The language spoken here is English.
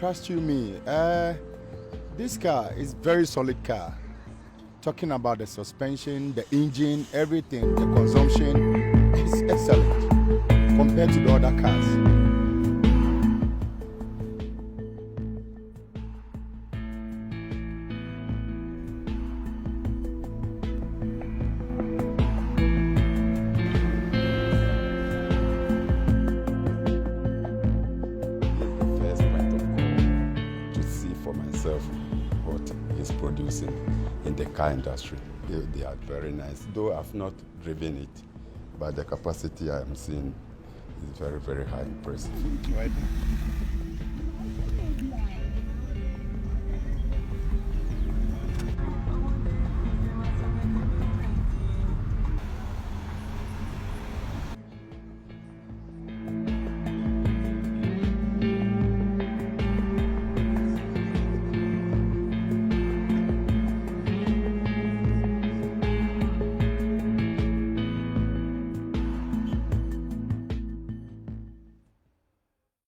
trust you me. This car is very solid car. Talking about the suspension, the engine, everything, the consumption is excellent compared to the other cars. What is producing in the car industry. They are very nice, though I've not driven it, but the capacity I am seeing is very, very high, impressive. Right.